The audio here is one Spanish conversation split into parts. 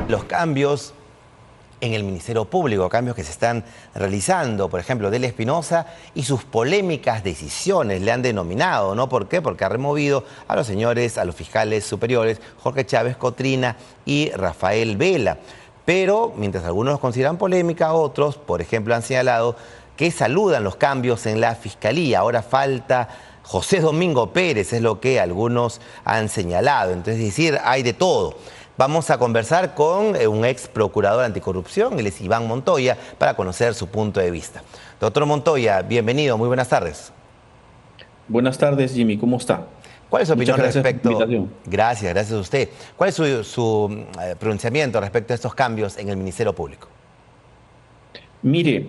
los cambios en el Ministerio Público, cambios que se están realizando, por ejemplo, Delia Espinosa y sus polémicas decisiones, le han denominado, ¿no? ¿Por qué? Porque ha removido a los señores, a los fiscales superiores, Jorge Chávez Cotrina y Rafael Vela. Pero, mientras algunos los consideran polémica, otros, por ejemplo, han señalado que saludan los cambios en la Fiscalía. Ahora falta José Domingo Pérez, es lo que algunos han señalado. Entonces, es decir, hay de todo. Vamos a conversar con un ex procurador anticorrupción, él es Iván Montoya, para conocer su punto de vista. Doctor Montoya, bienvenido, muy buenas tardes. Buenas tardes, Jimmy, ¿cómo está? ¿Cuál es su opinión Muchas gracias por la respecto? invitación. Gracias a usted. ¿Cuál es su pronunciamiento respecto a estos cambios en el Ministerio Público? Mire,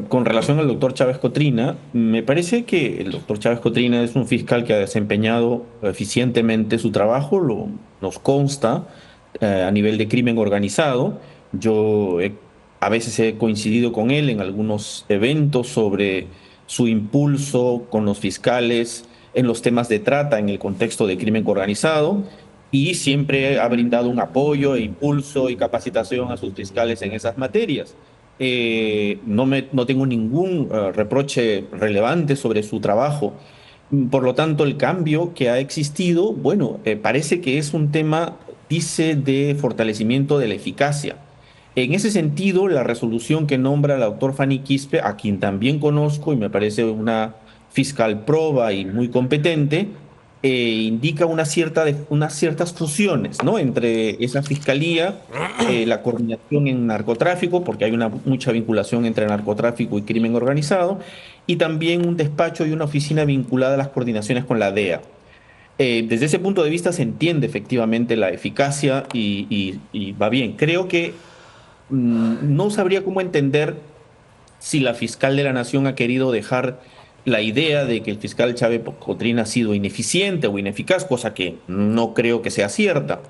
con relación al doctor Chávez Cotrina, me parece que el doctor Chávez Cotrina es un fiscal que ha desempeñado eficientemente su trabajo, nos consta a nivel de crimen organizado. A veces he coincidido con él en algunos eventos sobre su impulso con los fiscales en los temas de trata en el contexto de crimen organizado. Y siempre ha brindado un apoyo, e impulso y capacitación a sus fiscales en esas materias. No tengo ningún reproche relevante sobre su trabajo. Por lo tanto, el cambio que ha existido, bueno, parece que es un tema, dice, de fortalecimiento de la eficacia. En ese sentido, la resolución que nombra la doctor Fanny Quispe, a quien también conozco y me parece una fiscal proba y muy competente, indica unas ciertas fusiones, ¿no? Entre esa fiscalía, la coordinación en narcotráfico, porque hay mucha vinculación entre narcotráfico y crimen organizado, y también un despacho y una oficina vinculada a las coordinaciones con la DEA. Desde ese punto de vista se entiende efectivamente la eficacia y va bien. Creo que no sabría cómo entender si la fiscal de la Nación ha querido dejar la idea de que el fiscal Chávez Cotrina ha sido ineficiente o ineficaz, cosa que no creo que sea cierta.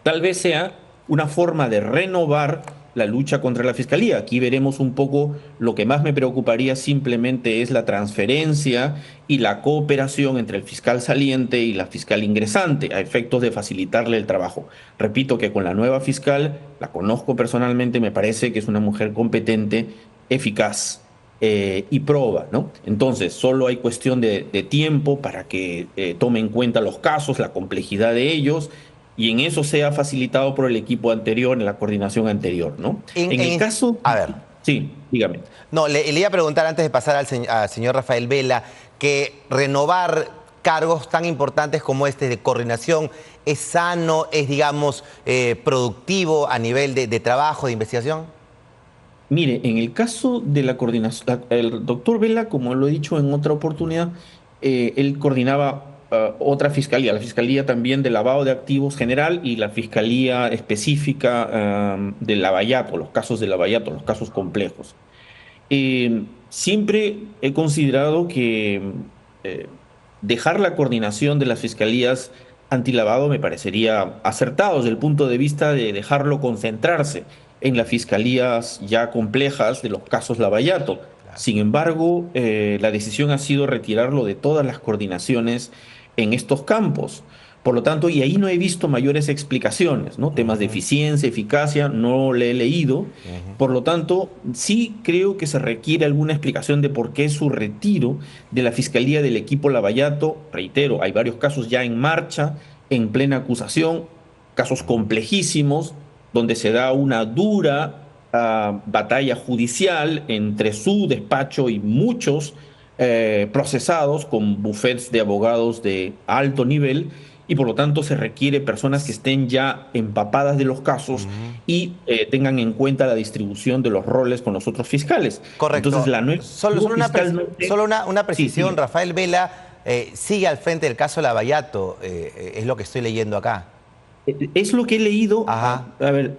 Tal vez sea una forma de renovar la lucha contra la fiscalía. Aquí veremos un poco, lo que más me preocuparía simplemente es la transferencia y la cooperación entre el fiscal saliente y la fiscal ingresante a efectos de facilitarle el trabajo. Repito que con la nueva fiscal, la conozco personalmente, me parece que es una mujer competente, eficaz y proba, ¿no? Entonces, solo hay cuestión de tiempo para que tome en cuenta los casos, la complejidad de ellos, y en eso sea facilitado por el equipo anterior, en la coordinación anterior, ¿no? En el caso... A ver, Sí, dígame. no, le iba a preguntar antes de pasar al señor Rafael Vela, que renovar cargos tan importantes como este de coordinación es sano, es, digamos, productivo a nivel de trabajo, de investigación. Mire, en el caso de la coordinación, el doctor Vela, como lo he dicho en otra oportunidad, él coordinaba otra fiscalía, la Fiscalía también de Lavado de Activos General y la Fiscalía específica de Lavallato, los casos de Lavallato, los casos complejos. Siempre he considerado que eh, dejar la coordinación de las fiscalías antilavado me parecería acertado desde el punto de vista de dejarlo concentrarse en las fiscalías ya complejas de los casos Lavallato. Claro. Sin embargo, la decisión ha sido retirarlo de todas las coordinaciones en estos campos. Por lo tanto, y ahí no he visto mayores explicaciones, ¿no? Temas de Ujú, eficiencia, eficacia, no le he leído. ujú. Por lo tanto, sí creo que se requiere alguna explicación de por qué su retiro de la Fiscalía del equipo Lavallato. Reitero, hay varios casos ya en marcha, en plena acusación, casos complejísimos, donde se da una dura batalla judicial entre su despacho y muchos procesados con bufetes de abogados de alto nivel, y por lo tanto se requiere personas que estén ya empapadas de los casos Ujú. y tengan en cuenta la distribución de los roles con los otros fiscales. Entonces, Correcto. la nueva Solo, nuevo solo fiscal no solo una Sí, precisión, diga. Rafael Vela sigue al frente del caso Lavallato, es lo que estoy leyendo acá. Es lo que he leído. Ajá. A ver,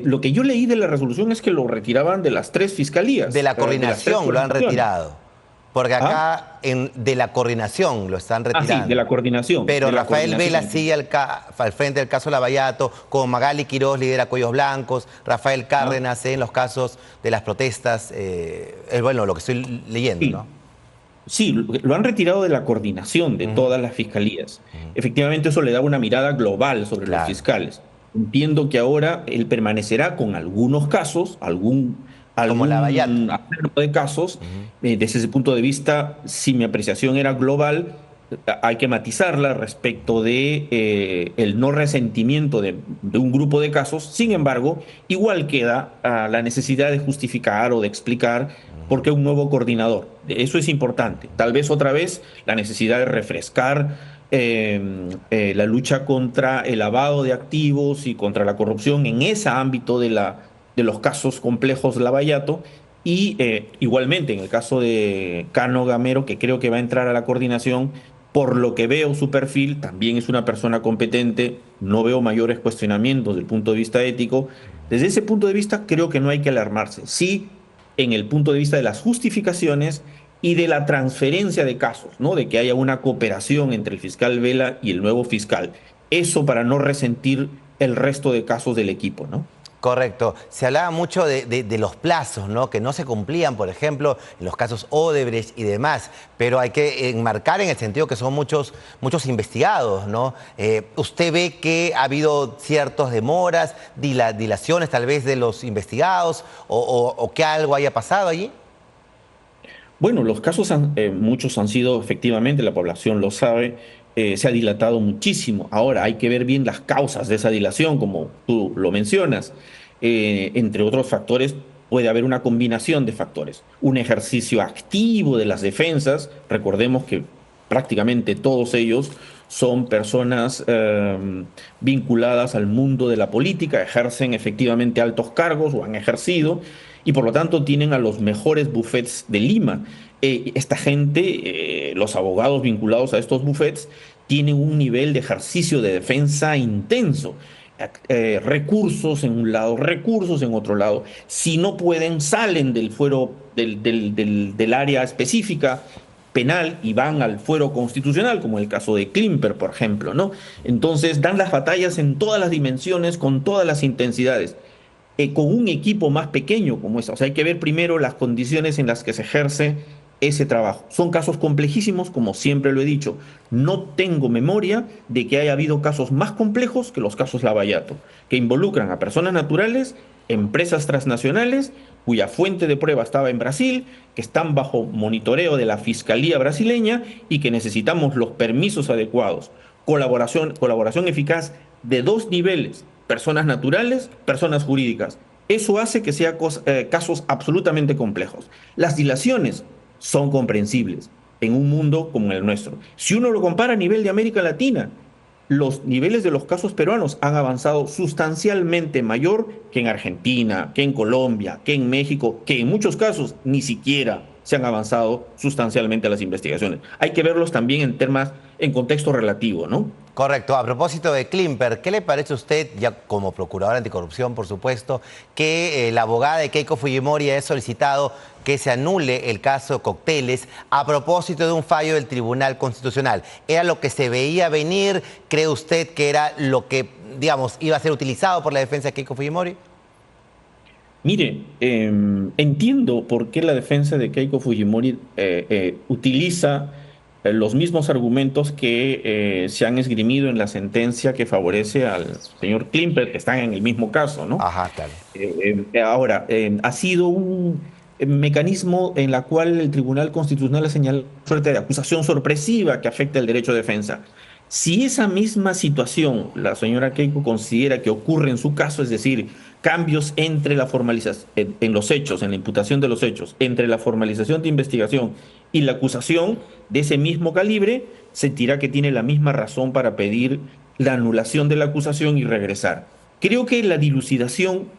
lo que yo leí de la resolución es que lo retiraban de las tres De fiscalías, la de las tres coordinación lo han coordinaciones. retirado. Porque ¿Ah? acá de la coordinación lo están Ah, sí, de retirando. la coordinación, Pero de la Rafael Vela coordinación. sigue al frente del caso Lavallato, como Magali Quiroz lidera Cuellos Blancos, Rafael ¿Ah? Cárdenas en los casos de las protestas. Es bueno lo que estoy leyendo, ¿no? Sí. Sí, lo han retirado de la coordinación de Ujú, todas las fiscalías. ujú. Efectivamente, eso le da una mirada global sobre los Claro. fiscales. entiendo que ahora él permanecerá con algunos casos, como algún Lavallato. acervo de casos. Ujú. Desde ese punto de vista, si mi apreciación era global, hay que matizarla respecto de el no resentimiento de un grupo de casos. Sin embargo, igual queda la necesidad de justificar o de explicar por qué un nuevo coordinador. Eso es importante. Tal vez otra vez la necesidad de refrescar la lucha contra el lavado de activos y contra la corrupción en ese ámbito de los casos complejos Lavallato. Y igualmente en el caso de Cano Gamero, que creo que va a entrar a la coordinación, por lo que veo su perfil, también es una persona competente, no veo mayores cuestionamientos desde el punto de vista ético. Desde ese punto de vista, creo que no hay que alarmarse. Sí, en el punto de vista de las justificaciones y de la transferencia de casos, ¿no? De que haya una cooperación entre el fiscal Vela y el nuevo fiscal. Eso para no resentir el resto de casos del equipo, ¿no? Correcto. Se hablaba mucho de los plazos, ¿no? Que no se cumplían, por ejemplo, en los casos Odebrecht y demás, pero hay que enmarcar en el sentido que son muchos, muchos investigados, ¿no? ¿Usted ve que ha habido ciertas demoras, dilaciones tal vez de los investigados o que algo haya pasado allí? Bueno, los casos muchos han sido efectivamente, la población lo sabe, se ha dilatado muchísimo. Ahora hay que ver bien las causas de esa dilación, como tú lo mencionas. Entre otros factores, puede haber una combinación de factores. Un ejercicio activo de las defensas, recordemos que prácticamente todos ellos son personas vinculadas al mundo de la política, ejercen efectivamente altos cargos o han ejercido y por lo tanto tienen a los mejores bufetes de Lima. Esta gente, los abogados vinculados a estos bufetes, tienen un nivel de ejercicio de defensa intenso. Recursos en un lado, recursos en otro lado. Si no pueden, salen del fuero del área específica penal y van al fuero constitucional, como el caso de Klimper, por ejemplo, ¿no? Entonces dan las batallas en todas las dimensiones, con todas las intensidades con un equipo más pequeño como esa. O sea, hay que ver primero las condiciones en las que se ejerce ese trabajo. Son casos complejísimos, como siempre lo he dicho. No tengo memoria de que haya habido casos más complejos que los casos Lavallato, que involucran a personas naturales, empresas transnacionales, cuya fuente de prueba estaba en Brasil, que están bajo monitoreo de la Fiscalía brasileña y que necesitamos los permisos adecuados. Colaboración eficaz de dos niveles, personas naturales, personas jurídicas. Eso hace que sean casos absolutamente complejos. Las dilaciones son comprensibles en un mundo como el nuestro. Si uno lo compara a nivel de América Latina, los niveles de los casos peruanos han avanzado sustancialmente mayor que en Argentina, que en Colombia, que en México, que en muchos casos ni siquiera se han avanzado sustancialmente las investigaciones. Hay que verlos también en temas, en contexto relativo, ¿no? Correcto. A propósito de Klimper, ¿qué le parece a usted, ya como procurador anticorrupción, por supuesto, que la abogada de Keiko Fujimori haya solicitado que se anule el caso Cocteles a propósito de un fallo del Tribunal Constitucional? ¿Era lo que se veía venir? ¿Cree usted que era lo que, digamos, iba a ser utilizado por la defensa de Keiko Fujimori? Mire, entiendo por qué la defensa de Keiko Fujimori utiliza los mismos argumentos que se han esgrimido en la sentencia que favorece al señor Klimper, que están en el mismo caso, ¿no? Ajá, claro. Ahora, ha sido un mecanismo en la cual el Tribunal Constitucional ha señalado suerte de acusación sorpresiva que afecta el derecho de defensa. Si esa misma situación la señora Keiko considera que ocurre en su caso, es decir, cambios entre la formalización, en los hechos, en la imputación de los hechos, entre la formalización de investigación y la acusación de ese mismo calibre, sentirá que tiene la misma razón para pedir la anulación de la acusación y regresar. Creo que la dilucidación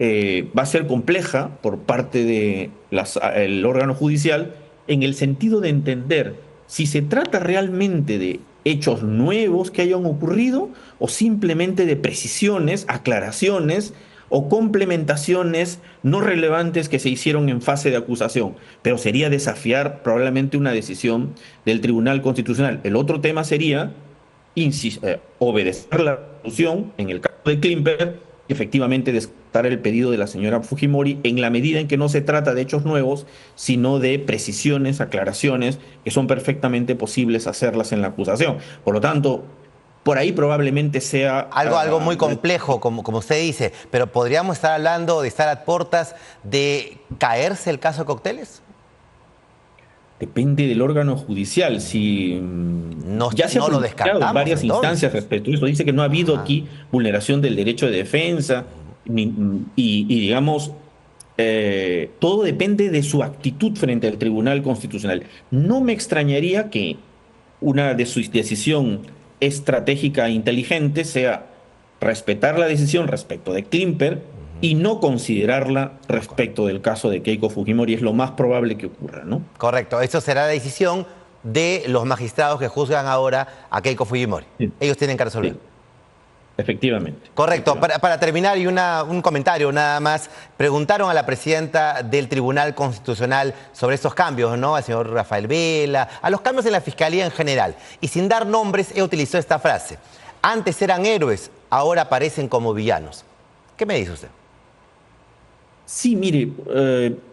va a ser compleja por parte del órgano judicial en el sentido de entender si se trata realmente de hechos nuevos que hayan ocurrido o simplemente de precisiones, aclaraciones o complementaciones no relevantes que se hicieron en fase de acusación, pero sería desafiar probablemente una decisión del Tribunal Constitucional. El otro tema sería obedecer la resolución en el caso de Klimper y efectivamente descartar el pedido de la señora Fujimori en la medida en que no se trata de hechos nuevos, sino de precisiones, aclaraciones que son perfectamente posibles hacerlas en la acusación. Por lo tanto, por ahí probablemente sea... Algo muy complejo, como usted dice, pero ¿podríamos estar hablando de estar a puertas de caerse el caso de Cócteles? Depende del órgano judicial. Si No, ya se ha no lo pronunciado en descartamos varias instancias entonces. respecto a eso, dice que no ha habido Ajá. aquí vulneración del derecho de defensa, y digamos, todo depende de su actitud frente al Tribunal Constitucional. No me extrañaría que una de sus decisión estratégica e inteligente sea respetar la decisión respecto de Klimper y no considerarla respecto del caso de Keiko Fujimori. Es lo más probable que ocurra, ¿no? Correcto, eso será la decisión de los magistrados que juzgan ahora a Keiko Fujimori. Sí, Ellos tienen que resolver. sí, efectivamente, Correcto. efectivamente. Para terminar, y un comentario nada más. Preguntaron a la presidenta del Tribunal Constitucional sobre estos cambios, ¿no? Al señor Rafael Vela, a los cambios en la Fiscalía en general. Y sin dar nombres, utilizó esta frase. Antes eran héroes, ahora aparecen como villanos. ¿Qué me dice usted? Sí, mire,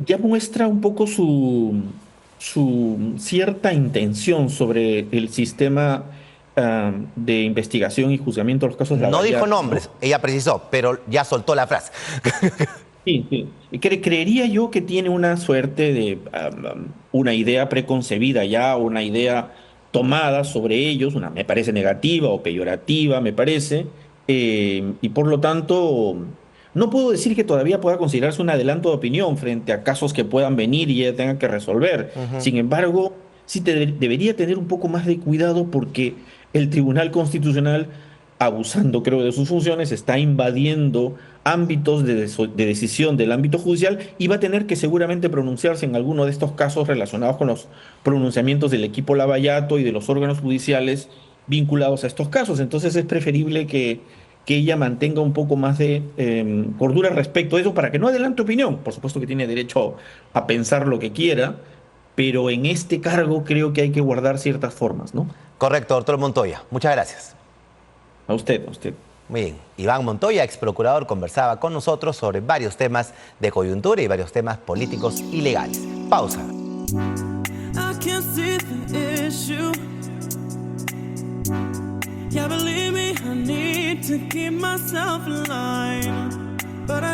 ya muestra un poco su cierta intención sobre el sistema de investigación y juzgamiento de los casos No dijo Lavallato, nombres, ¿no? ella precisó, pero ya soltó la frase. Sí, sí. Creería yo que tiene una suerte de una idea preconcebida ya, una idea tomada sobre ellos, me parece negativa o peyorativa, me parece, y por lo tanto no puedo decir que todavía pueda considerarse un adelanto de opinión frente a casos que puedan venir y ella tenga que resolver. Ujú. Sin embargo, sí debería tener un poco más de cuidado porque el Tribunal Constitucional, abusando, creo, de sus funciones, está invadiendo ámbitos de decisión del ámbito judicial y va a tener que seguramente pronunciarse en alguno de estos casos relacionados con los pronunciamientos del equipo Lavallato y de los órganos judiciales vinculados a estos casos. Entonces es preferible que ella mantenga un poco más de cordura respecto a eso para que no adelante opinión. Por supuesto que tiene derecho a pensar lo que quiera, pero en este cargo creo que hay que guardar ciertas formas, ¿no? Correcto, doctor Montoya. Muchas gracias. A usted, a usted. Muy bien. Iván Montoya, ex procurador, conversaba con nosotros sobre varios temas de coyuntura y varios temas políticos y legales. Pausa. I can't see the issue. Yeah, believe me, I need to keep myself in line. But